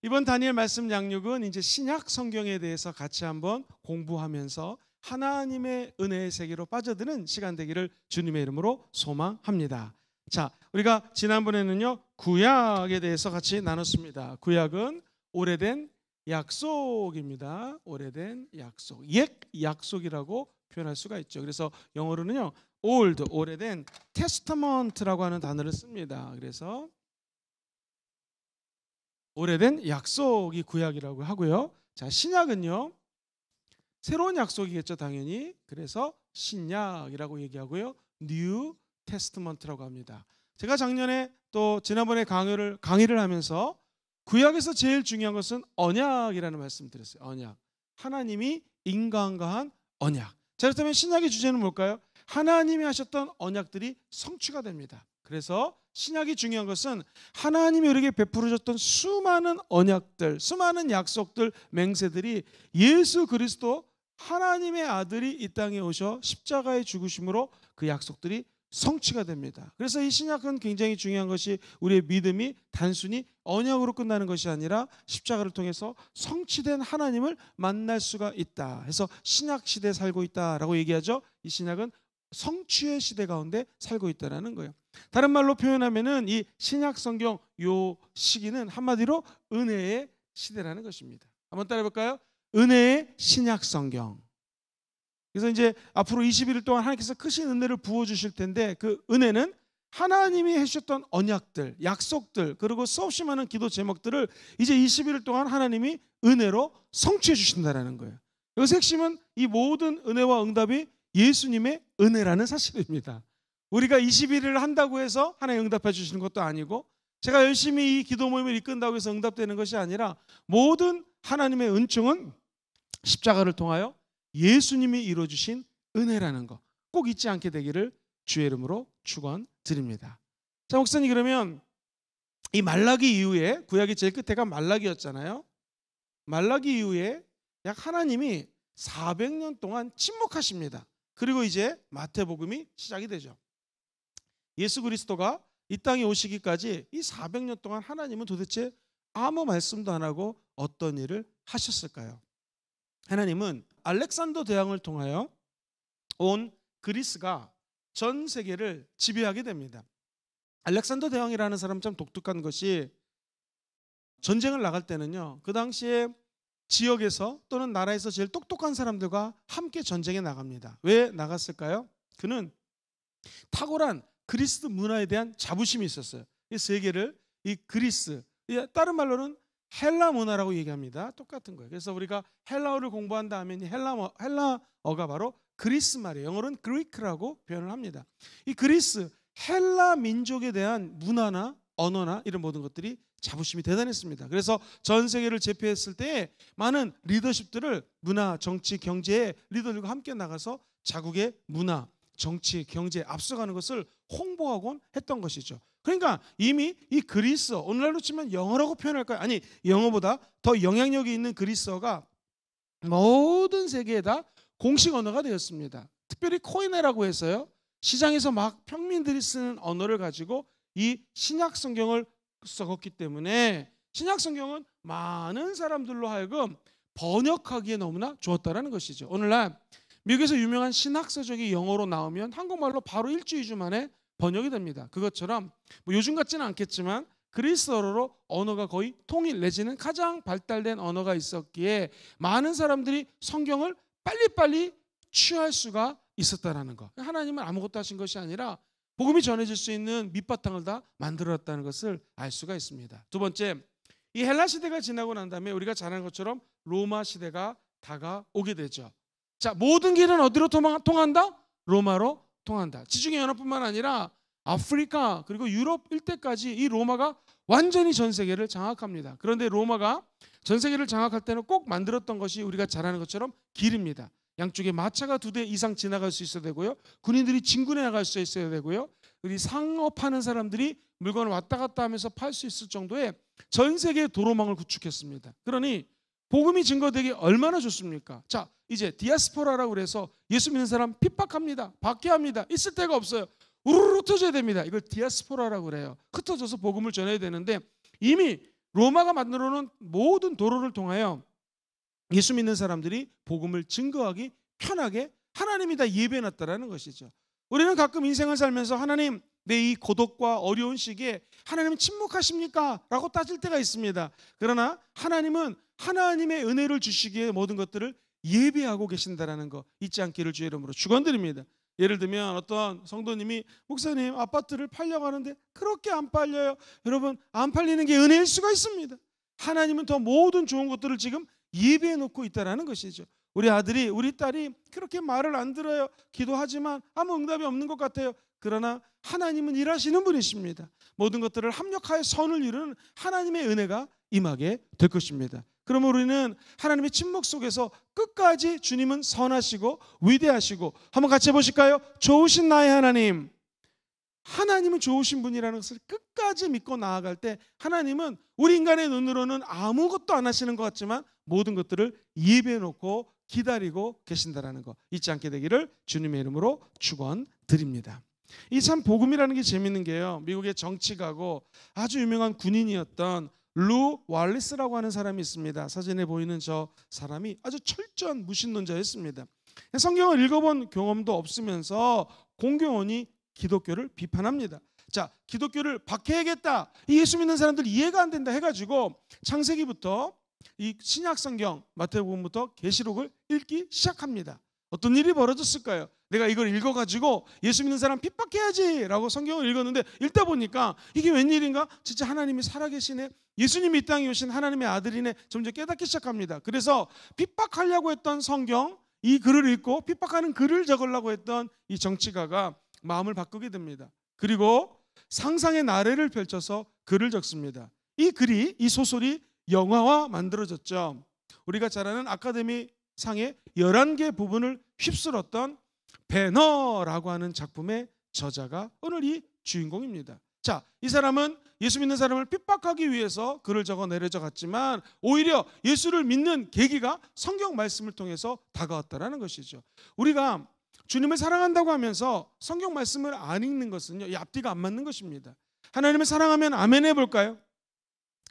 이번 다니엘 말씀 양육은 이제 신약 성경에 대해서 같이 한번 공부하면서 하나님의 은혜의 세계로 빠져드는 시간 되기를 주님의 이름으로 소망합니다. 자, 우리가 지난번에는요 구약에 대해서 같이 나눴습니다. 구약은 오래된 약속입니다. 오래된 약속, 옛 약속이라고 표현할 수가 있죠. 그래서 영어로는요 old, 오래된 testament라고 하는 단어를 씁니다. 그래서 오래된 약속이 구약이라고 하고요. 자, 신약은요 새로운 약속이겠죠, 당연히. 그래서 신약이라고 얘기하고요. New Testament라고 합니다. 제가 작년에 또 지난번에 강의를 하면서 구약에서 제일 중요한 것은 언약이라는 말씀 드렸어요. 언약. 하나님이 인간과 한 언약. 자, 그렇다면 신약의 주제는 뭘까요? 하나님이 하셨던 언약들이 성취가 됩니다. 그래서 신약이 중요한 것은 하나님이 우리에게 베풀어 줬던 수많은 언약들, 수많은 약속들, 맹세들이 예수 그리스도 하나님의 아들이 이 땅에 오셔 십자가의 죽으심으로 그 약속들이 성취가 됩니다. 그래서 이 신약은 굉장히 중요한 것이 우리의 믿음이 단순히 언약으로 끝나는 것이 아니라 십자가를 통해서 성취된 하나님을 만날 수가 있다 해서 신약 시대에 살고 있다라고 얘기하죠. 이 신약은 성취의 시대 가운데 살고 있다는 거예요. 다른 말로 표현하면은 이 신약 성경 요 시기는 한마디로 은혜의 시대라는 것입니다. 한번 따라해 볼까요? 은혜의 신약 성경. 그래서 이제 앞으로 21일 동안 하나님께서 크신 은혜를 부어 주실 텐데 그 은혜는 하나님이 해주셨던 언약들, 약속들, 그리고 수없이 많은 기도 제목들을 이제 21일 동안 하나님이 은혜로 성취해 주신다는 거예요. 여기서 핵심은 이 모든 은혜와 응답이 예수님의 은혜라는 사실입니다. 우리가 21일을 한다고 해서 하나님 응답해 주시는 것도 아니고 제가 열심히 이 기도 모임을 이끈다고 해서 응답되는 것이 아니라 모든 하나님의 은총은 십자가를 통하여 예수님이 이루어주신 은혜라는 거 꼭 잊지 않게 되기를 주의 이름으로 축원드립니다. 자, 목사님, 그러면 이 말라기 이후에 구약의 제일 끝에가 말라기였잖아요. 말라기 이후에 약 하나님이 400년 동안 침묵하십니다. 그리고 이제 마태복음이 시작이 되죠. 예수 그리스도가 이 땅에 오시기까지 이 400년 동안 하나님은 도대체 아무 말씀도 안 하고 어떤 일을 하셨을까요? 하나님은 알렉산더 대왕을 통하여 온 그리스가 전 세계를 지배하게 됩니다. 알렉산더 대왕이라는 사람 참 독특한 것이 전쟁을 나갈 때는요 그 당시에 지역에서 또는 나라에서 제일 똑똑한 사람들과 함께 전쟁에 나갑니다. 왜 나갔을까요? 그는 탁월한 그리스 문화에 대한 자부심이 있었어요. 이 세계를 이 그리스, 다른 말로는 헬라 문화라고 얘기합니다. 똑같은 거예요. 그래서 우리가 헬라어를 공부한다 하면 헬라어가 바로 그리스 말이에요. 영어로는 그리크라고 표현을 합니다. 이 그리스, 헬라 민족에 대한 문화나 언어나 이런 모든 것들이 자부심이 대단했습니다. 그래서 전 세계를 제패했을 때 많은 리더십들을 문화, 정치, 경제의 리더들과 함께 나가서 자국의 문화, 정치, 경제에 앞서가는 것을 홍보하곤 했던 것이죠. 그러니까 이미 이 그리스어, 오늘날로 치면 영어라고 표현할까요? 아니, 영어보다 더 영향력이 있는 그리스어가 모든 세계에다 공식 언어가 되었습니다. 특별히 코이네라고 해서요 시장에서 막 평민들이 쓰는 언어를 가지고 이 신약 성경을 써갔기 때문에 신약 성경은 많은 사람들로 하여금 번역하기에 너무나 좋았다라는 것이죠. 오늘날 미국에서 유명한 신학 서적이 영어로 나오면 한국말로 바로 일주일 주 만에 번역이 됩니다. 그것처럼 뭐 요즘 같지는 않겠지만 그리스어로 언어가 거의 통일 내지는 가장 발달된 언어가 있었기에 많은 사람들이 성경을 빨리빨리 취할 수가 있었다라는 것. 하나님은 아무것도 하신 것이 아니라 복음이 전해질 수 있는 밑바탕을 다 만들었다는 것을 알 수가 있습니다. 두 번째, 이 헬라 시대가 지나고 난 다음에 우리가 잘 아는 것처럼 로마 시대가 다가오게 되죠. 자, 모든 길은 어디로 통한다? 로마로 통한다. 지중해 연합뿐만 아니라 아프리카 그리고 유럽 일대까지 이 로마가 완전히 전 세계를 장악합니다. 그런데 로마가 전 세계를 장악할 때는 꼭 만들었던 것이 우리가 잘 아는 것처럼 길입니다. 양쪽에 마차가 2대 이상 지나갈 수 있어야 되고요. 군인들이 진군해 나갈 수 있어야 되고요. 우리 상업하는 사람들이 물건을 왔다 갔다 하면서 팔 수 있을 정도의 전 세계의 도로망을 구축했습니다. 그러니 복음이 증거되기 얼마나 좋습니까? 자, 이제 디아스포라라고 그래서 예수 믿는 사람 핍박합니다. 박해합니다. 있을 데가 없어요. 우르르 흩어져야 됩니다. 이걸 디아스포라라고 그래요. 흩어져서 복음을 전해야 되는데 이미 로마가 만들어 놓은 모든 도로를 통하여 예수 믿는 사람들이 복음을 증거하기 편하게 하나님이 다 예배해 놨다라는 것이죠. 우리는 가끔 인생을 살면서 하나님, 내 이 고독과 어려운 시기에 하나님은 침묵하십니까? 라고 따질 때가 있습니다. 그러나 하나님은 하나님의 은혜를 주시기에 모든 것들을 예배하고 계신다라는 거 잊지 않기를 주의 이름으로 축원드립니다. 예를 들면 어떤 성도님이 목사님 아파트를 팔려고 하는데 그렇게 안 팔려요. 여러분, 안 팔리는 게 은혜일 수가 있습니다. 하나님은 더 모든 좋은 것들을 지금 예배해 놓고 있다라는 것이죠. 우리 아들이 우리 딸이 그렇게 말을 안 들어요. 기도하지만 아무 응답이 없는 것 같아요. 그러나 하나님은 일하시는 분이십니다. 모든 것들을 합력하여 선을 이루는 하나님의 은혜가 임하게 될 것입니다. 그러면 우리는 하나님의 침묵 속에서 끝까지 주님은 선하시고 위대하시고, 한번 같이 해보실까요? 좋으신 나의 하나님, 하나님은 좋으신 분이라는 것을 끝까지 믿고 나아갈 때 하나님은 우리 인간의 눈으로는 아무것도 안 하시는 것 같지만 모든 것들을 예배해 놓고 기다리고 계신다라는 거 잊지 않게 되기를 주님의 이름으로 축원드립니다. 이 참 복음이라는 게 재밌는 게요, 미국의 정치가고 아주 유명한 군인이었던 루 왈리스라고 하는 사람이 있습니다. 사진에 보이는 저 사람이 아주 철저한 무신론자였습니다. 성경을 읽어본 경험도 없으면서 공경원이 기독교를 비판합니다. 자, 기독교를 박해야겠다, 예수 믿는 사람들 이해가 안 된다 해가지고 창세기부터 이 신약 성경 마태복음부터 계시록을 읽기 시작합니다. 어떤 일이 벌어졌을까요? 내가 이걸 읽어가지고 예수 믿는 사람 핍박해야지 라고 성경을 읽었는데 읽다 보니까 이게 웬일인가? 진짜 하나님이 살아계시네, 예수님이 이 땅에 오신 하나님의 아들이네, 점점 깨닫기 시작합니다. 그래서 핍박하려고 했던 성경, 이 글을 읽고 핍박하는 글을 적으려고 했던 이 정치가가 마음을 바꾸게 됩니다. 그리고 상상의 나래를 펼쳐서 글을 적습니다. 이 글이, 이 소설이 영화화 만들어졌죠. 우리가 잘 아는 아카데미 상의 11개 부분을 휩쓸었던 배너라고 하는 작품의 저자가 오늘 이 주인공입니다. 자, 이 사람은 예수 믿는 사람을 핍박하기 위해서 글을 적어 내려져 갔지만 오히려 예수를 믿는 계기가 성경 말씀을 통해서 다가왔다라는 것이죠. 우리가 주님을 사랑한다고 하면서 성경 말씀을 안 읽는 것은요, 이 앞뒤가 안 맞는 것입니다. 하나님을 사랑하면 아멘 해볼까요?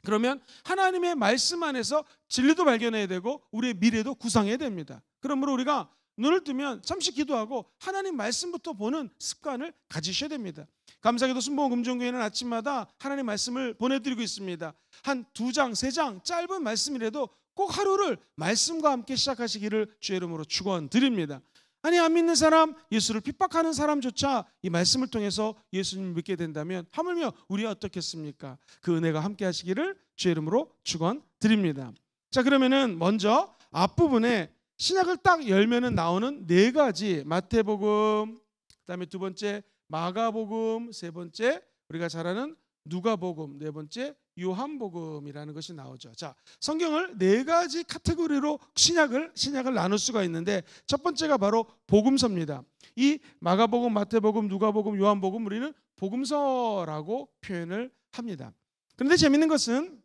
그러면 하나님의 말씀 안에서 진리도 발견해야 되고 우리의 미래도 구상해야 됩니다. 그러므로 우리가 눈을 뜨면 잠시 기도하고 하나님 말씀부터 보는 습관을 가지셔야 됩니다. 감사기도 순복음 금종교회는 아침마다 하나님 말씀을 보내드리고 있습니다. 한 2장, 3장 짧은 말씀이라도 꼭 하루를 말씀과 함께 시작하시기를 주의 이름으로 축원드립니다. 아니, 안 믿는 사람, 예수를 핍박하는 사람조차 이 말씀을 통해서 예수님을 믿게 된다면 하물며 우리가 어떻겠습니까? 그 은혜가 함께 하시기를 주의 이름으로 축원드립니다. 자, 그러면은 먼저 앞부분에 신약을 딱 열면은 나오는 4가지, 마태복음, 그다음에 2번째 마가복음, 3번째 우리가 잘 아는 누가복음, 4번째 요한복음이라는 것이 나오죠. 자, 성경을 4가지 카테고리로 신약을 나눌 수가 있는데 첫 번째가 바로 복음서입니다. 이 마가복음, 마태복음, 누가복음, 요한복음 우리는 복음서라고 표현을 합니다. 그런데 재밌는 것은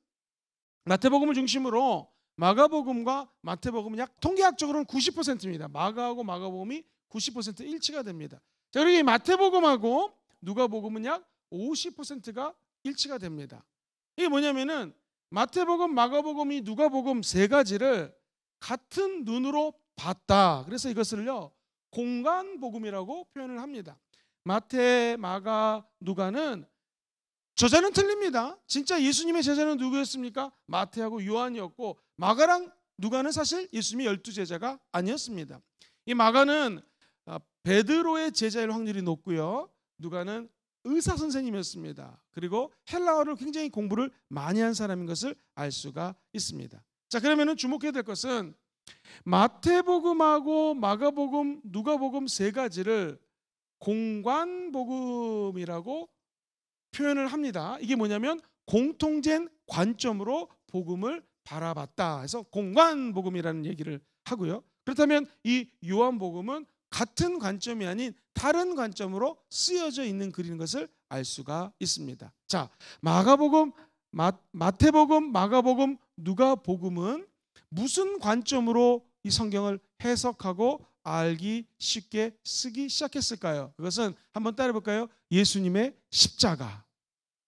마태복음을 중심으로 마가복음과 마태복음은 약 통계학적으로는 90%입니다. 마가하고 마가복음이 90% 일치가 됩니다. 자, 그리고 이 마태복음하고 누가복음은 약 50%가 일치가 됩니다. 이게 뭐냐면은 마태복음, 마가복음이 누가복음 3가지를 같은 눈으로 봤다. 그래서 이것을요 공간복음이라고 표현을 합니다. 마태, 마가, 누가는 저자는 틀립니다. 진짜 예수님의 제자는 누구였습니까? 마태하고 요한이었고, 마가랑 누가는 사실 예수님의 12제자가 아니었습니다. 이 마가는 베드로의 제자일 확률이 높고요, 누가는 의사 선생님이었습니다. 그리고 헬라어를 굉장히 공부를 많이 한 사람인 것을 알 수가 있습니다. 자, 그러면은 주목해야 될 것은 마태복음하고 마가복음, 누가복음 3가지를 공관복음이라고 표현을 합니다. 이게 뭐냐면 공통된 관점으로 복음을 바라봤다 해서 공관복음이라는 얘기를 하고요. 그렇다면 이 요한복음은 같은 관점이 아닌 다른 관점으로 쓰여져 있는 글인 것을 알 수가 있습니다. 자, 마가복음, 마태복음, 마가복음, 누가복음은 무슨 관점으로 이 성경을 해석하고 알기 쉽게 쓰기 시작했을까요? 그것은 한번 따라해볼까요? 예수님의 십자가.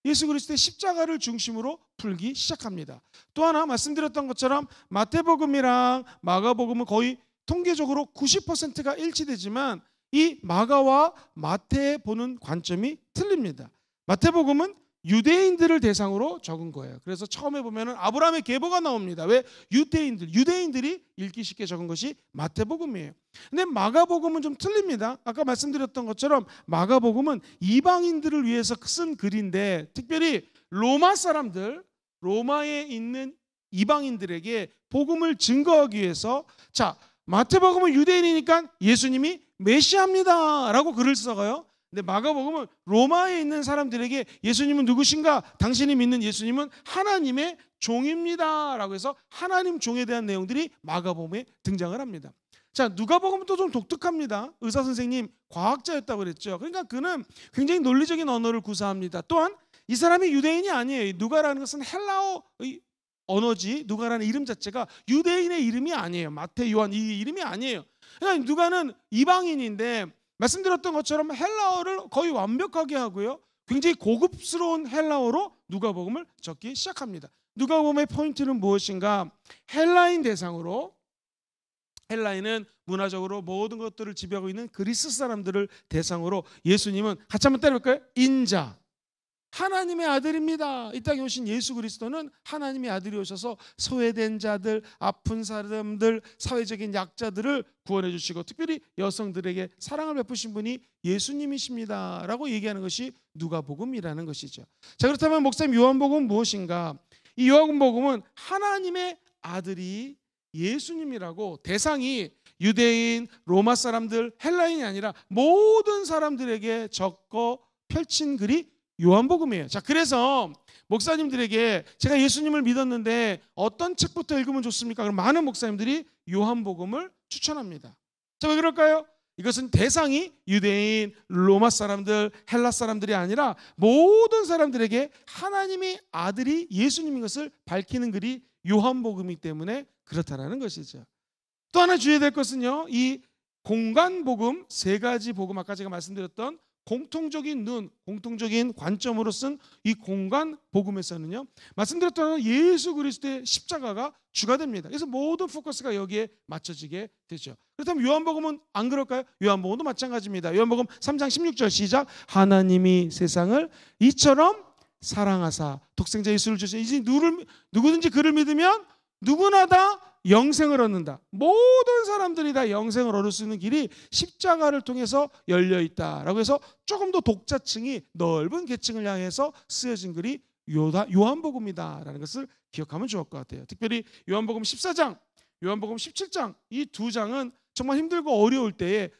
예수 그리스도의 십자가를 중심으로 풀기 시작합니다. 또 하나 말씀드렸던 것처럼 마태복음이랑 마가복음은 거의 통계적으로 90%가 일치되지만 이 마가와 마태에 보는 관점이 틀립니다. 마태복음은 유대인들을 대상으로 적은 거예요. 그래서 처음에 보면은 아브라함의 계보가 나옵니다. 왜? 유대인들이 읽기 쉽게 적은 것이 마태복음이에요. 근데 마가복음은 좀 틀립니다. 아까 말씀드렸던 것처럼 마가복음은 이방인들을 위해서 쓴 글인데, 특별히 로마 사람들, 로마에 있는 이방인들에게 복음을 증거하기 위해서, 자, 마태복음은 유대인이니까 예수님이 메시아입니다 라고 글을 써가요. 근데 마가복음은 로마에 있는 사람들에게 예수님은 누구신가? 당신이 믿는 예수님은 하나님의 종입니다 라고 해서 하나님 종에 대한 내용들이 마가복음에 등장을 합니다. 자, 누가복음은 또 좀 독특합니다. 의사 선생님, 과학자였다고 그랬죠. 그러니까 그는 굉장히 논리적인 언어를 구사합니다. 또한 이 사람이 유대인이 아니에요. 누가라는 것은 헬라어의 언어지, 누가라는 이름 자체가 유대인의 이름이 아니에요. 마태, 요한 이 이름이 아니에요. 그러니까 누가는 이방인인데 말씀드렸던 것처럼 헬라어를 거의 완벽하게 하고요, 굉장히 고급스러운 헬라어로 누가복음을 적기 시작합니다. 누가복음의 포인트는 무엇인가? 헬라인 대상으로, 헬라인은 문화적으로 모든 것들을 지배하고 있는 그리스 사람들을 대상으로 예수님은 같이 한번 따라볼까요? 인자, 하나님의 아들입니다. 이 땅에 오신 예수 그리스도는 하나님의 아들이 오셔서 소외된 자들, 아픈 사람들, 사회적인 약자들을 구원해 주시고 특별히 여성들에게 사랑을 베푸신 분이 예수님이십니다 라고 얘기하는 것이 누가복음이라는 것이죠. 자, 그렇다면 목사님, 요한복음은 무엇인가? 이 요한복음은 하나님의 아들이 예수님이라고 대상이 유대인, 로마 사람들, 헬라인이 아니라 모든 사람들에게 적고 펼친 글이 요한복음이에요. 자, 그래서 목사님들에게 제가 예수님을 믿었는데 어떤 책부터 읽으면 좋습니까? 그럼 많은 목사님들이 요한복음을 추천합니다. 자, 왜 그럴까요? 이것은 대상이 유대인, 로마 사람들, 헬라 사람들이 아니라 모든 사람들에게 하나님의 아들이 예수님인 것을 밝히는 글이 요한복음이기 때문에 그렇다라는 것이죠. 또 하나 주의해야 될 것은요, 이 공간복음, 세 가지 복음, 아까 제가 말씀드렸던 공통적인 눈, 공통적인 관점으로 쓴 이 공간 복음에서는요, 말씀드렸던 예수 그리스도의 십자가가 주가 됩니다. 그래서 모든 포커스가 여기에 맞춰지게 되죠. 그렇다면 요한복음은 안 그럴까요? 요한복음도 마찬가지입니다. 요한복음 3장 16절 시작. 하나님이 세상을 이처럼 사랑하사 독생자 예수를 주시니 이제 누구든지 그를 믿으면 누구나 다 영생을 얻는다. 모든 사람들이 다 영생을 얻을 수 있는 길이 십자가를 통해서 열려 있다라고 해서 조금 더 독자층이 넓은 계층을 향해서 쓰여진 글이 요한복음이다라는 것을 기억하면 좋을 것 같아요. 특별히 요한복음 14장, 요한복음 17장 이 두 장은 정말 힘들고 어려울 때에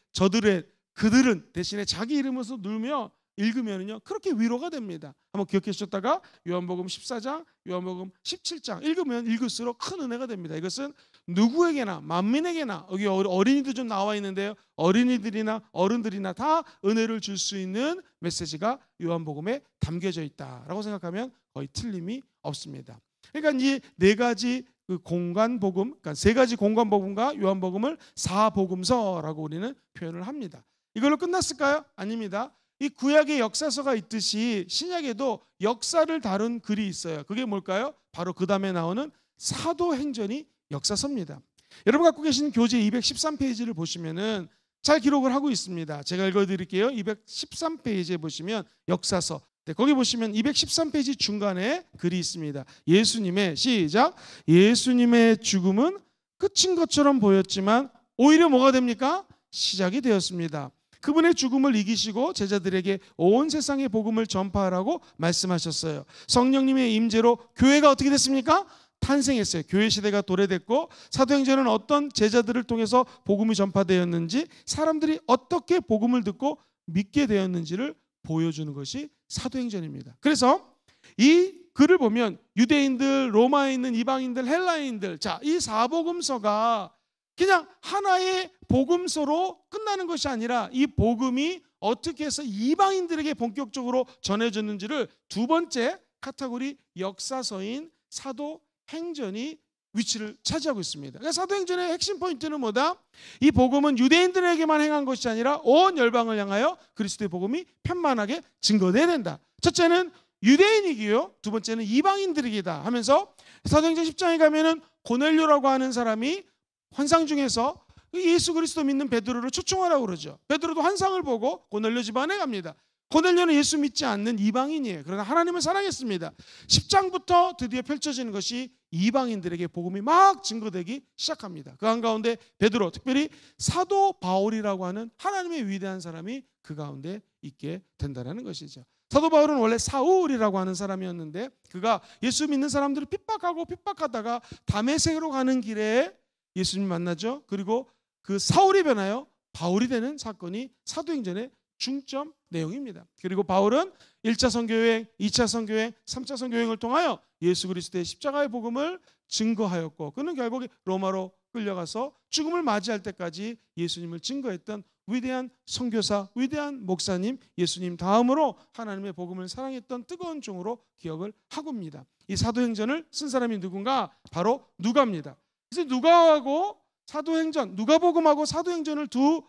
그들은 대신에 자기 이름으로 누르며 읽으면요 그렇게 위로가 됩니다. 한번 기억해 주셨다가 요한복음 14장, 요한복음 17장 읽으면 읽을수록 큰 은혜가 됩니다. 이것은 누구에게나 만민에게나, 여기 어린이도 좀 나와 있는데요, 어린이들이나 어른들이나 다 은혜를 줄 수 있는 메시지가 요한복음에 담겨져 있다라고 생각하면 거의 틀림이 없습니다. 그러니까 이 네 가지 그 공간복음, 그러니까 세 가지 공간복음과 요한복음을 사복음서라고 우리는 표현을 합니다. 이걸로 끝났을까요? 아닙니다. 이 구약의 역사서가 있듯이 신약에도 역사를 다룬 글이 있어요. 그게 뭘까요? 바로 그 다음에 나오는 사도행전이 역사서입니다. 여러분 갖고 계신 교재 213페이지를 보시면은 잘 기록을 하고 있습니다. 제가 읽어드릴게요. 213페이지에 보시면 역사서, 거기 보시면 213페이지 중간에 글이 있습니다. 예수님의, 시작, 예수님의 죽음은 끝인 것처럼 보였지만 오히려 뭐가 됩니까? 시작이 되었습니다. 그분의 죽음을 이기시고 제자들에게 온 세상의 복음을 전파하라고 말씀하셨어요. 성령님의 임재로 교회가 어떻게 됐습니까? 탄생했어요. 교회 시대가 도래됐고 사도행전은 어떤 제자들을 통해서 복음이 전파되었는지, 사람들이 어떻게 복음을 듣고 믿게 되었는지를 보여주는 것이 사도행전입니다. 그래서 이 글을 보면 유대인들, 로마에 있는 이방인들, 헬라인들, 자, 이 사복음서가 그냥 하나의 복음서로 끝나는 것이 아니라 이 복음이 어떻게 해서 이방인들에게 본격적으로 전해졌는지를 두 번째 카테고리 역사서인 사도행전이 위치를 차지하고 있습니다. 그러니까 사도행전의 핵심 포인트는 뭐다? 이 복음은 유대인들에게만 행한 것이 아니라 온 열방을 향하여 그리스도의 복음이 편만하게 증거돼야 된다. 첫째는 유대인이기요, 두 번째는 이방인들이기다 하면서 사도행전 10장에 가면은 고넬료라고 하는 사람이 환상 중에서 예수 그리스도 믿는 베드로를 초청하라고 그러죠. 베드로도 환상을 보고 고넬료 집안에 갑니다. 고넬료는 예수 믿지 않는 이방인이에요. 그러나 하나님을 사랑했습니다. 10장부터 드디어 펼쳐지는 것이 이방인들에게 복음이 막 증거되기 시작합니다. 그 한가운데 베드로, 특별히 사도 바울이라고 하는 하나님의 위대한 사람이 그 가운데 있게 된다는 것이죠. 사도 바울은 원래 사울이라고 하는 사람이었는데 그가 예수 믿는 사람들을 핍박하다가 다메섹으로 가는 길에 예수님 만나죠. 그리고 그 사울이 변하여 바울이 되는 사건이 사도행전의 중점 내용입니다. 그리고 바울은 1차 선교여행, 2차 선교여행, 3차 선교여행을 통하여 예수 그리스도의 십자가의 복음을 증거하였고 그는 결국 로마로 끌려가서 죽음을 맞이할 때까지 예수님을 증거했던 위대한 선교사, 위대한 목사님, 예수님 다음으로 하나님의 복음을 사랑했던 뜨거운 종으로 기억을 하고입니다. 이 사도행전을 쓴 사람이 누군가? 바로 누가입니다. 그래서 누가하고 사도행전, 누가복음하고 사도행전을 두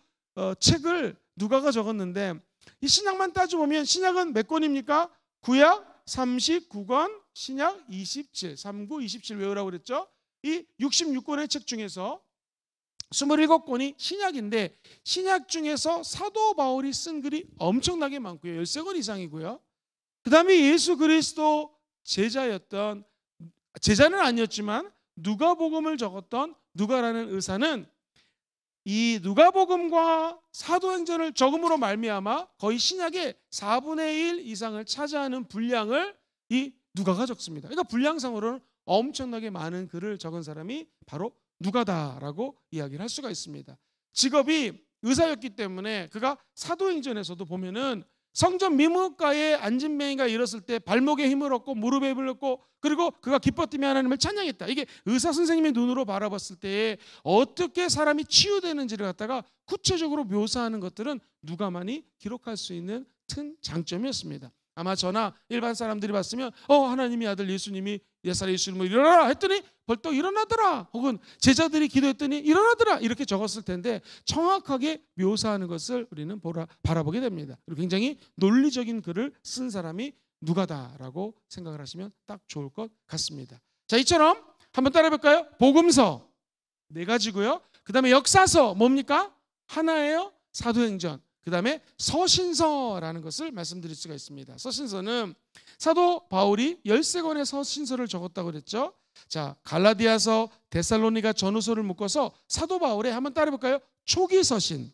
책을 누가가 적었는데 이 신약만 따져보면 신약은 몇 권입니까? 구약 39권, 신약 27, 39, 27 외우라고 그랬죠. 이 66권의 책 중에서 27권이 신약인데 신약 중에서 사도 바울이 쓴 글이 엄청나게 많고요. 13권 이상이고요. 그 다음에 예수 그리스도 제자는 아니었지만 누가복음을 적었던 누가라는 의사는 이 누가복음과 사도행전을 적음으로 말미암아 거의 신약의 4분의 1 이상을 차지하는 분량을 이 누가가 적습니다. 그러니까 분량상으로는 엄청나게 많은 글을 적은 사람이 바로 누가다라고 이야기를 할 수가 있습니다. 직업이 의사였기 때문에 그가 사도행전에서도 보면은 성전 미문가에 앉은 맹이가 일었을 때 발목에 힘을 얻고 무릎에 힘을 얻고 그리고 그가 기뻐뜨리며 하나님을 찬양했다. 이게 의사 선생님의 눈으로 바라봤을 때 어떻게 사람이 치유되는지를 갖다가 구체적으로 묘사하는 것들은 누가만이 기록할 수 있는 큰 장점이었습니다. 아마 저나 일반 사람들이 봤으면 하나님의 아들 예수님이 옛날에 예수님을 일어나라 했더니 벌떡 일어나더라, 혹은 제자들이 기도했더니 일어나더라 이렇게 적었을 텐데 정확하게 묘사하는 것을 우리는 바라보게 됩니다. 그리고 굉장히 논리적인 글을 쓴 사람이 누가다라고 생각을 하시면 딱 좋을 것 같습니다. 자, 이처럼 한번 따라해볼까요? 복음서 4가지고요. 그 다음에 역사서 뭡니까? 하나예요. 사도행전. 그 다음에 서신서라는 것을 말씀드릴 수가 있습니다. 서신서는 사도 바울이 13권의 서신서를 적었다고 그랬죠. 자, 갈라디아서, 데살로니가 전후서를 묶어서 사도 바울의, 한번 따라해볼까요? 초기 서신,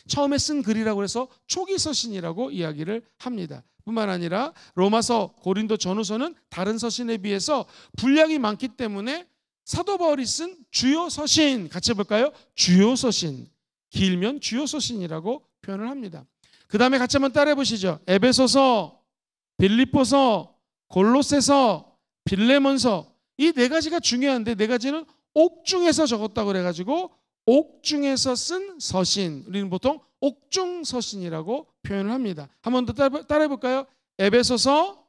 처음에 쓴 글이라고 해서 초기 서신이라고 이야기를 합니다. 뿐만 아니라 로마서, 고린도 전후서는 다른 서신에 비해서 분량이 많기 때문에 사도 바울이 쓴 주요 서신, 같이 해볼까요? 주요 서신, 길면 주요 서신이라고 표현을 합니다. 그 다음에 같이 한번 따라해 보시죠. 에베소서, 빌립보서, 골로새서, 빌레몬서, 이 4가지가 중요한데 4가지는 옥중에서 적었다고 그래가지고 옥중에서 쓴 서신, 우리는 보통 옥중서신이라고 표현을 합니다. 한번 더 따라해 볼까요? 에베소서,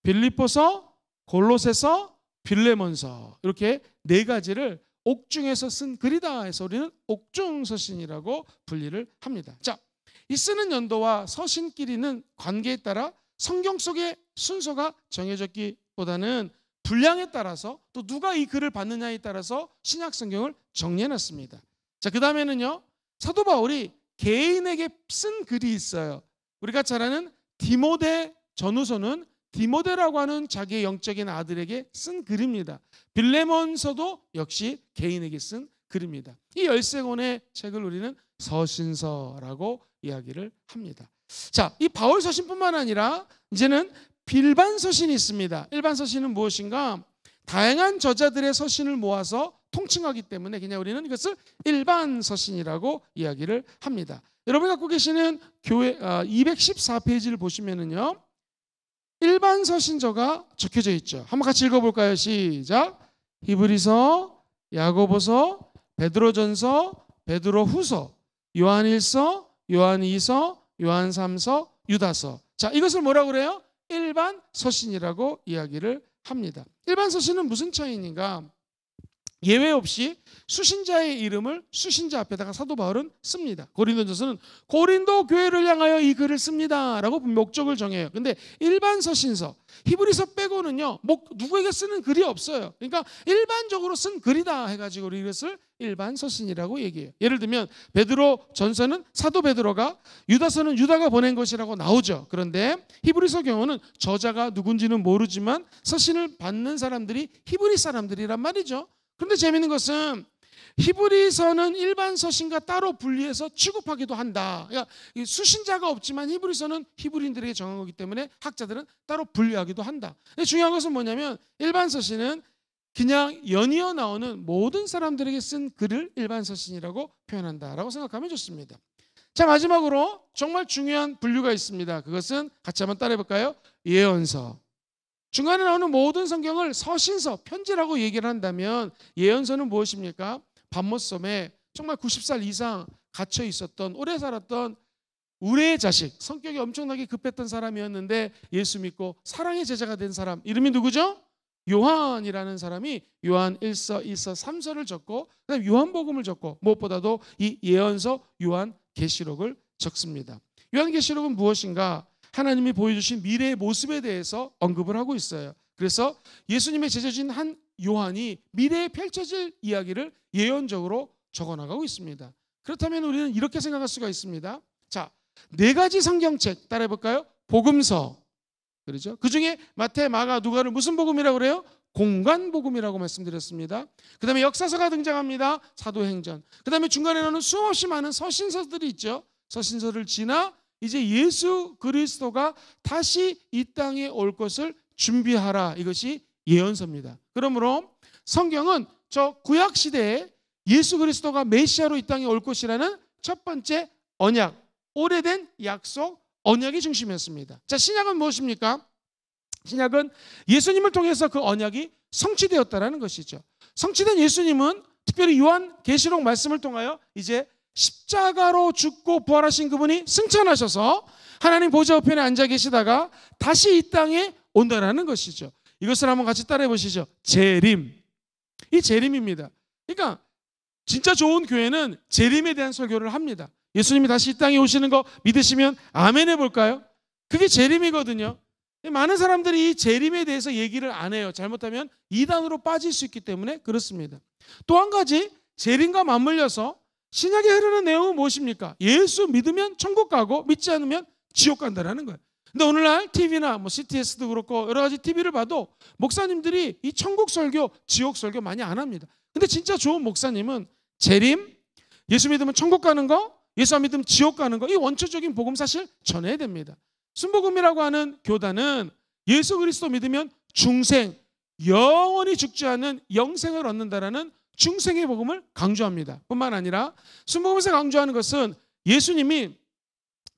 빌립보서, 골로새서, 빌레몬서, 이렇게 4가지를 옥중에서 쓴 글이다 해서 우리는 옥중서신이라고 분리를 합니다. 자, 이 쓰는 연도와 서신 길이는 관계에 따라 성경 속의 순서가 정해졌기보다는 분량에 따라서 또 누가 이 글을 받느냐에 따라서 신약 성경을 정리해놨습니다. 자, 그 다음에는요, 사도 바울이 개인에게 쓴 글이 있어요. 우리가 잘 아는 디모데 전후서는 디모데라고 하는 자기의 영적인 아들에게 쓴 글입니다. 빌레몬서도 역시 개인에게 쓴 글입니다. 이 13권의 책을 우리는 서신서라고 이야기를 합니다. 자, 이 바울 서신뿐만 아니라 이제는 일반 서신이 있습니다. 일반 서신은 무엇인가? 다양한 저자들의 서신을 모아서 통칭하기 때문에 그냥 우리는 이것을 일반 서신이라고 이야기를 합니다. 여러분이 갖고 계시는 교회 214페이지를 보시면은요, 일반 서신서가 적혀져 있죠. 한번 같이 읽어볼까요? 시작. 히브리서, 야고보서, 베드로전서, 베드로후서, 요한일서, 요한이서, 요한삼서, 유다서. 자, 이것을 뭐라고 그래요? 일반 서신이라고 이야기를 합니다. 일반 서신은 무슨 차이인가? 예외 없이 수신자의 이름을 수신자 앞에다가 사도 바울은 씁니다. 고린도전서는 고린도 교회를 향하여 이 글을 씁니다 라고 목적을 정해요. 근데 일반 서신서 히브리서 빼고는요 누구에게 쓰는 글이 없어요. 그러니까 일반적으로 쓴 글이다 해가지고 이것을 일반 서신이라고 얘기해요. 예를 들면 베드로 전서는 사도 베드로가, 유다서는 유다가 보낸 것이라고 나오죠. 그런데 히브리서 경우는 저자가 누군지는 모르지만 서신을 받는 사람들이 히브리 사람들이란 말이죠. 그런데 재미있는 것은 히브리서는 일반 서신과 따로 분리해서 취급하기도 한다. 그러니까 수신자가 없지만 히브리서는 히브리인들에게 정한 거기 때문에 학자들은 따로 분리하기도 한다. 근데 중요한 것은 뭐냐면 일반 서신은 그냥 연이어 나오는 모든 사람들에게 쓴 글을 일반 서신이라고 표현한다라고 생각하면 좋습니다. 자, 마지막으로 정말 중요한 분류가 있습니다. 그것은 같이 한번 따라해 볼까요? 예언서. 중간에 나오는 모든 성경을 서신서, 편지라고 얘기를 한다면 예언서는 무엇입니까? 밤모섬에 정말 90살 이상 갇혀 있었던, 오래 살았던 우레의 자식, 성격이 엄청나게 급했던 사람이었는데 예수 믿고 사랑의 제자가 된 사람, 이름이 누구죠? 요한이라는 사람이 요한 1서, 2서, 3서를 적고 그다음에 요한복음을 적고 무엇보다도 이 예언서 요한계시록을 적습니다. 요한계시록은 무엇인가? 하나님이 보여주신 미래의 모습에 대해서 언급을 하고 있어요. 그래서 예수님의 제자진 한 요한이 미래에 펼쳐질 이야기를 예언적으로 적어나가고 있습니다. 그렇다면 우리는 이렇게 생각할 수가 있습니다. 자, 4가지 성경책 따라해 볼까요? 복음서, 그렇죠? 그 중에 마태, 마가, 누가를 무슨 복음이라고 그래요? 공간 복음이라고 말씀드렸습니다. 그 다음에 역사서가 등장합니다. 사도행전. 그 다음에 중간에 나오는 수없이 많은 서신서들이 있죠. 서신서를 지나 이제 예수 그리스도가 다시 이 땅에 올 것을 준비하라. 이것이 예언서입니다. 그러므로 성경은 저 구약 시대에 예수 그리스도가 메시아로 이 땅에 올 것이라는 첫 번째 언약, 오래된 약속, 언약이 중심이었습니다. 자, 신약은 무엇입니까? 신약은 예수님을 통해서 그 언약이 성취되었다라는 것이죠. 성취된 예수님은 특별히 요한계시록 말씀을 통하여 이제 십자가로 죽고 부활하신 그분이 승천하셔서 하나님 보좌 우편에 앉아 계시다가 다시 이 땅에 온다라는 것이죠. 이것을 한번 같이 따라해 보시죠. 재림. 이 재림입니다. 그러니까 진짜 좋은 교회는 재림에 대한 설교를 합니다. 예수님이 다시 이 땅에 오시는 거 믿으시면 아멘 해볼까요? 그게 재림이거든요. 많은 사람들이 이 재림에 대해서 얘기를 안 해요. 잘못하면 이단으로 빠질 수 있기 때문에 그렇습니다. 또 한 가지, 재림과 맞물려서 신약에 흐르는 내용은 무엇입니까? 예수 믿으면 천국 가고 믿지 않으면 지옥 간다라는 거예요. 근데 오늘날 TV나 CTS도 그렇고 여러 가지 TV를 봐도 목사님들이 이 천국 설교, 지옥 설교 많이 안 합니다. 근데 진짜 좋은 목사님은 재림, 예수 믿으면 천국 가는 거, 예수 안 믿으면 지옥 가는 거, 이 원초적인 복음 사실 전해야 됩니다. 순복음이라고 하는 교단은 예수 그리스도 믿으면 중생, 영원히 죽지 않는 영생을 얻는다라는 중생의 복음을 강조합니다. 뿐만 아니라 순복음에서 강조하는 것은 예수님이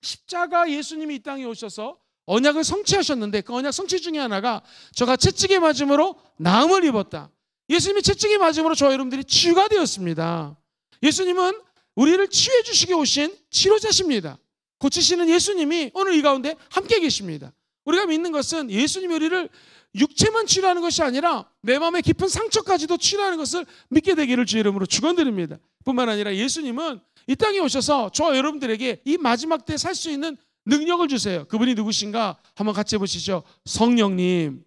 십자가 예수님이 이 땅에 오셔서 언약을 성취하셨는데 그 언약 성취 중에 하나가 저가 채찍에 맞음으로 나음을 입었다. 예수님이 채찍에 맞음으로 저와 여러분들이 치유가 되었습니다. 예수님은 우리를 치유해 주시기 오신 치료자십니다. 고치시는 예수님이 오늘 이 가운데 함께 계십니다. 우리가 믿는 것은 예수님이 우리를 육체만 치료하는 것이 아니라 내 마음의 깊은 상처까지도 치료하는 것을 믿게 되기를 주의 이름으로 축원드립니다. 뿐만 아니라 예수님은 이 땅에 오셔서 저와 여러분들에게 이 마지막 때 살 수 있는 능력을 주세요. 그분이 누구신가? 한번 같이 해보시죠. 성령님.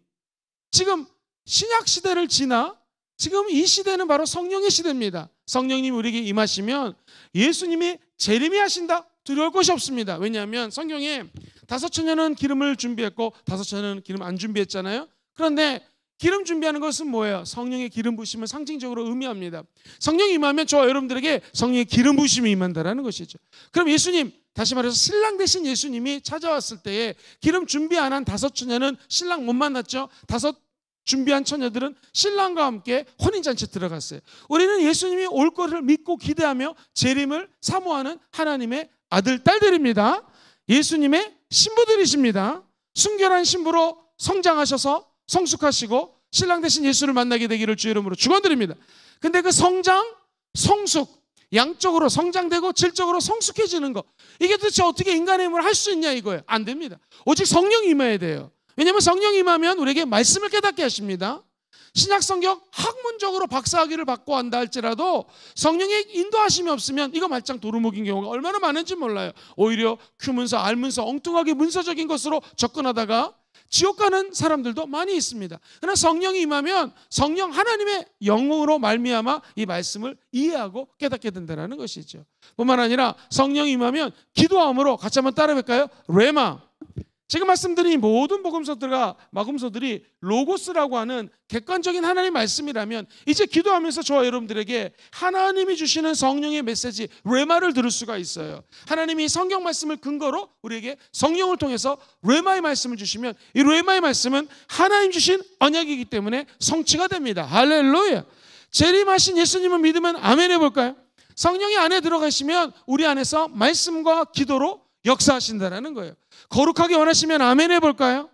지금 신약 시대를 지나 지금 이 시대는 바로 성령의 시대입니다. 성령님이 우리에게 임하시면 예수님이 재림이 하신다? 두려울 것이 없습니다. 왜냐하면 성경에 5처녀는 기름을 준비했고 5처녀는 기름 안 준비했잖아요. 그런데 기름 준비하는 것은 뭐예요? 성령의 기름 부심을 상징적으로 의미합니다. 성령이 임하면 저와 여러분들에게 성령의 기름 부심이 임한다라는 것이죠. 그럼 예수님, 다시 말해서 신랑 되신 예수님이 찾아왔을 때에 기름 준비 안 한 5처녀는 신랑 못 만났죠. 5 준비한 처녀들은 신랑과 함께 혼인잔치에 들어갔어요. 우리는 예수님이 올 거를 믿고 기대하며 재림을 사모하는 하나님의 아들, 딸들입니다. 예수님의 신부들이십니다. 순결한 신부로 성장하셔서 성숙하시고 신랑 되신 예수를 만나게 되기를 주의 이름으로 축원드립니다. 근데 그 성장, 성숙, 양적으로 성장되고 질적으로 성숙해지는 거, 이게 도대체 어떻게 인간의 힘으로 할 수 있냐 이거예요. 안 됩니다. 오직 성령이 임해야 돼요. 왜냐하면 성령이 임하면 우리에게 말씀을 깨닫게 하십니다. 신약성경 학문적으로 박사학위를 받고 한다 할지라도 성령의 인도하심이 없으면 이거 말짱 도루묵인 경우가 얼마나 많은지 몰라요. 오히려 Q문서, R문서, 엉뚱하게 문서적인 것으로 접근하다가 지옥 가는 사람들도 많이 있습니다. 그러나 성령이 임하면 성령 하나님의 영으로 말미암아 이 말씀을 이해하고 깨닫게 된다는 것이죠. 뿐만 아니라 성령이 임하면 기도함으로 같이 한번 따라 볼까요? 레마. 지금 말씀드린 이 모든 복음서들이 로고스라고 하는 객관적인 하나님의 말씀이라면 이제 기도하면서 저와 여러분들에게 하나님이 주시는 성령의 메시지 레마를 들을 수가 있어요. 하나님이 성경 말씀을 근거로 우리에게 성령을 통해서 레마의 말씀을 주시면 이 레마의 말씀은 하나님 주신 언약이기 때문에 성취가 됩니다. 할렐루야. 재림하신 예수님을 믿으면 아멘 해볼까요? 성령이 안에 들어가시면 우리 안에서 말씀과 기도로 역사하신다는 거예요. 거룩하게 원하시면 아멘 해볼까요?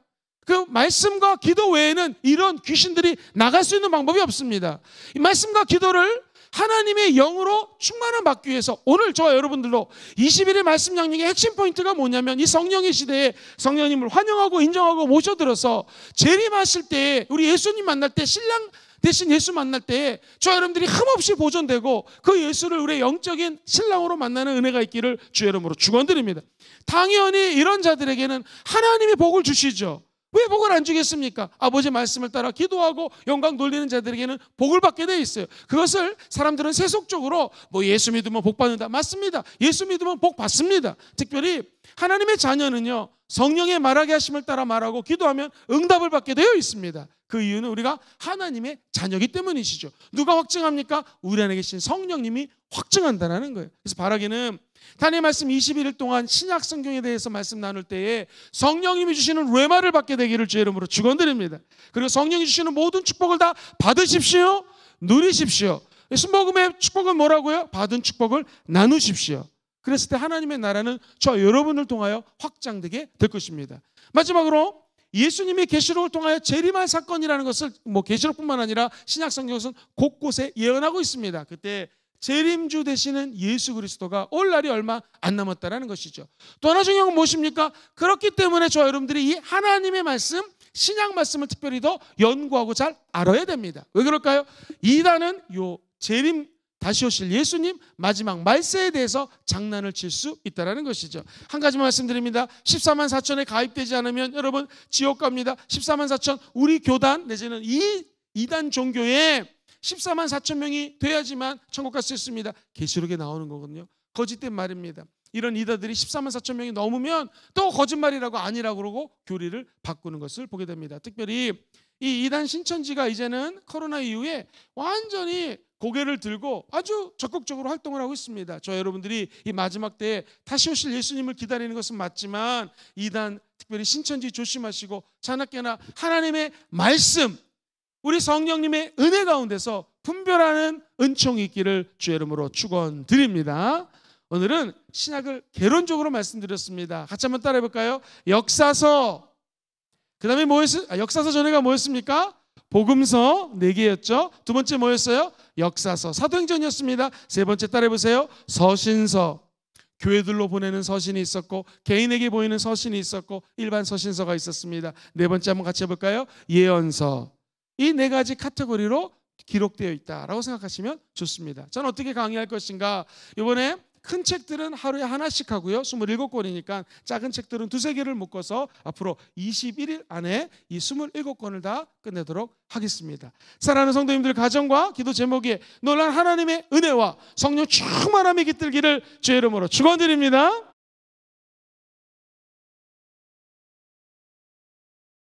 그 말씀과 기도 외에는 이런 귀신들이 나갈 수 있는 방법이 없습니다. 이 말씀과 기도를 하나님의 영으로 충만함 받기 위해서 오늘 저와 여러분들도 21일 말씀 양육의 핵심 포인트가 뭐냐면 이 성령의 시대에 성령님을 환영하고 인정하고 모셔들어서 재림하실 때 우리 예수님 만날 때 신랑 대신 예수 만날 때 저와 여러분들이 흠없이 보존되고 그 예수를 우리의 영적인 신랑으로 만나는 은혜가 있기를 주의 이름으로 축원드립니다. 당연히 이런 자들에게는 하나님이 복을 주시죠. 왜 복을 안 주겠습니까? 아버지 말씀을 따라 기도하고 영광 돌리는 자들에게는 복을 받게 돼 있어요. 그것을 사람들은 세속적으로 뭐 예수 믿으면 복 받는다. 맞습니다. 예수 믿으면 복 받습니다. 특별히 하나님의 자녀는요, 성령의 말하게 하심을 따라 말하고 기도하면 응답을 받게 되어 있습니다. 그 이유는 우리가 하나님의 자녀이기 때문이시죠. 누가 확증합니까? 우리 안에 계신 성령님이 확증한다는 거예요. 그래서 바라기는 하나님의 말씀 21일 동안 신약 성경에 대해서 말씀 나눌 때에 성령님이 주시는 레마를 받게 되기를 주의 이름으로 축원드립니다. 그리고 성령이 주시는 모든 축복을 다 받으십시오. 누리십시오. 순복음의 축복은 뭐라고요? 받은 축복을 나누십시오. 그랬을 때 하나님의 나라는 저 여러분을 통하여 확장되게 될 것입니다. 마지막으로 예수님이 계시록을 통하여 재림할 사건이라는 것을 뭐 계시록뿐만 아니라 신약 성경에서는 곳곳에 예언하고 있습니다. 그때 재림주 되시는 예수 그리스도가 올 날이 얼마 안 남았다는 것이죠. 또 하나 중요한 건 무엇입니까? 그렇기 때문에 저와 여러분들이 이 하나님의 말씀, 신약 말씀을 특별히 더 연구하고 잘 알아야 됩니다. 왜 그럴까요? 이단은 요 재림 다시 오실 예수님 마지막 말세에 대해서 장난을 칠 수 있다는 것이죠. 한 가지만 말씀드립니다. 14만 4천에 가입되지 않으면 여러분 지옥 갑니다. 14만 4천 우리 교단 내지는 이 이단 종교에 14만 4천 명이 돼야지만 천국 갈 수 있습니다. 계시록에 나오는 거거든요. 거짓된 말입니다. 이런 이단들이 14만 4천 명이 넘으면 또 거짓말이라고 아니라고 그러고 교리를 바꾸는 것을 보게 됩니다. 특별히 이 이단 신천지가 이제는 코로나 이후에 완전히 고개를 들고 아주 적극적으로 활동을 하고 있습니다. 저 여러분들이 이 마지막 때에 다시 오실 예수님을 기다리는 것은 맞지만 이단 특별히 신천지 조심하시고 자나깨나 하나님의 말씀 우리 성령님의 은혜 가운데서 분별하는 은총이 있기를 주의 이름으로 축원드립니다. 오늘은 신약을 개론적으로 말씀드렸습니다. 같이 한번 따라해 볼까요? 역사서 그 다음에 뭐였어요? 역사서 전에가 뭐였습니까? 복음서 4개였죠. 두 번째 뭐였어요? 역사서 사도행전이었습니다. 세 번째 따라해보세요. 서신서 교회들로 보내는 서신이 있었고 개인에게 보이는 서신이 있었고 일반 서신서가 있었습니다. 네 번째 한번 같이 해볼까요? 예언서. 이 네 가지 카테고리로 기록되어 있다라고 생각하시면 좋습니다. 저는 어떻게 강의할 것인가? 이번에 큰 책들은 하루에 하나씩 하고요. 27권이니까 작은 책들은 2-3개를 묶어서 앞으로 21일 안에 이 27권을 다 끝내도록 하겠습니다. 사랑하는 성도님들 가정과 기도 제목에 놀란 하나님의 은혜와 성령 충만함이 깃들기를 주의 이름으로 축원드립니다.